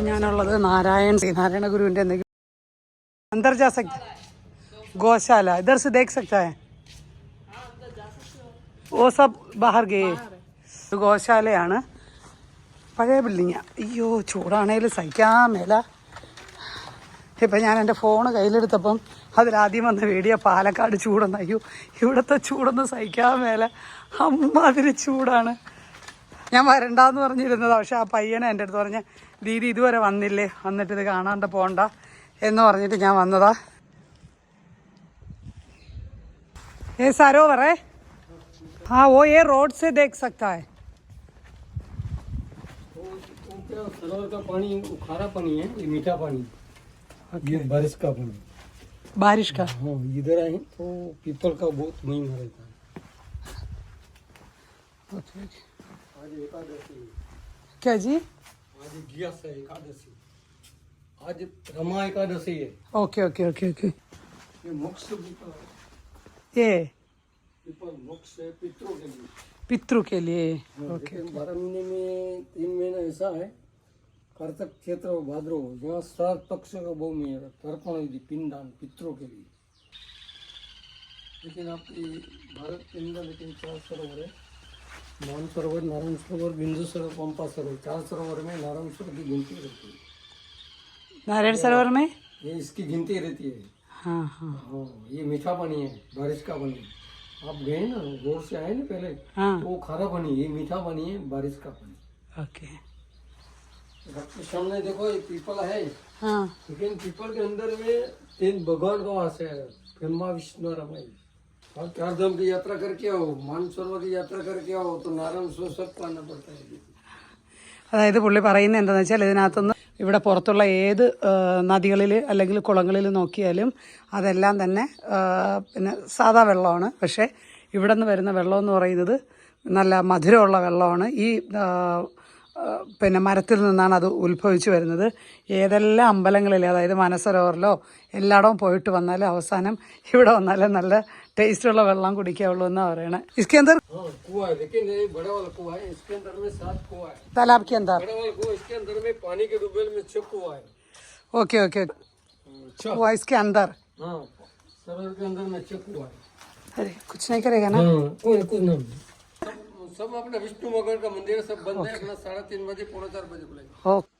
ഞാനുള്ളത് नारायण गुरुविൻ്റെ अंदर जा सकते गौशाला इधर से देख सकता है वो सब बाहर गए ഗോശാലയാണ് പഴയ ബിൽഡിങ്ങാണ് അയ്യോ ചൂടാണേലും സഹിക്കാൻ മേല ഇപ്പം ഞാൻ എൻ്റെ ഫോണ് കയ്യിലെടുത്തപ്പം അതിലാദ്യം വന്ന വീഡിയോ പാലക്കാട് ചൂടെന്ന് അയ്യോ ഇവിടുത്തെ ചൂടൊന്നും സഹിക്കാൻ മേല അമ്മാതിരി ചൂടാണ് ഞാൻ വരണ്ടാന്ന് പറഞ്ഞിരുന്നത് പക്ഷെ ആ പയ്യനെ എൻ്റെ അടുത്ത് പറഞ്ഞ ദീദി ഇതുവരെ വന്നില്ലേ വന്നിട്ട് ഇത് കാണാണ്ട് പോകണ്ട എന്ന് പറഞ്ഞിട്ട് ഞാൻ വന്നതാ ये सरोवर है हाँ वो ये रोड से देख सकता है सरोवर का पानी खारा पानी है ये मीठा पानी ये बारिश का पानी बारिश का हाँ इधर आए तो पीपल का बहुत महिमा रहता है आज एकादशी क्या जी आज गियास है एकादशी आज रमा एकादशी है ओके ओके ओके ओके ये मोक्ष ये पीपल मोक्ष है पितरों के लिए पितृ के लिए ओके 12 महीने में 3 महीना ऐसा है कार्तक क्षेत्र भाद्रो जहाँ श्राद्ध पक्ष का भूमि है तर्पण विधि पिंडदान पितरों के लिए लेकिन आपकी भारत के अंदर लेकिन 4 सरोवर है मान सरोवर नारायण सरोवर बिंदु सरोवर पंपा सरोवर 4 सरोवर में नारायण सरोवर की गिनती रहती है नारायण सरोवर में ये इसकी गिनती रहती है हाँ हाँ हाँ ये मीठा पानी है बारिश का पानी आप गए ना रोड से आए ना पहले हाँ वो खारा पानी ये मीठा पानी है बारिश का पानी ओके आपके सामने देखो ये पीपल है हाँ लेकिन पीपल के अंदर में 3 भगवान का वास है ब्रह्मा विष्णु रमाई और 4 धाम की यात्रा करके आओ मानसरोवर की यात्रा करके आओ तो नारायण सरोवर सब पाना पड़ता है അതായത് പുള്ളി പറയുന്നത് എന്താണെന്ന് വെച്ചാൽ ഇതിനകത്തുനിന്ന് ഇവിടെ പുറത്തുള്ള ഏത് നദികളിൽ അല്ലെങ്കിൽ കുളങ്ങളിൽ നോക്കിയാലും അതെല്ലാം തന്നെ പിന്നെ സാധാ വെള്ളമാണ് പക്ഷേ ഇവിടെ നിന്ന് വരുന്ന വെള്ളം എന്ന് പറയുന്നത് നല്ല മധുരമുള്ള വെള്ളമാണ് ഈ പിന്നെ മരത്തിൽ നിന്നാണ് അത് ഉത്ഭവിച്ചു വരുന്നത് ഏതെല്ലാം അമ്പലങ്ങളിൽ അതായത് മാനസരോവറിലോ എല്ലായിടവും പോയിട്ട് വന്നാലും അവസാനം ഇവിടെ വന്നാലും നല്ല ടേസ്റ്റുള്ള വെള്ളം കുടിക്കാവുള്ളൂ എന്നാണ് പറയണേ इसके अंदर कुआं है लेकिन ये बड़ा वाला कुआं है इसके अंदर में 7 कुआं है तालाब के अंदर बड़ा वाला कुआं इसके अंदर में पानी के डूबेल में 6 कुआं है ओके ओके वो इसके अंदर हाँ सरोवर के अंदर में 6 कुआं है अरे कुछ नहीं करेगा ना कुछ नहीं सब अपना विष्णु भगवान का मंदिर सब बंद है अपना 3:30 बजे 4:45 बजे खुलेगा ओके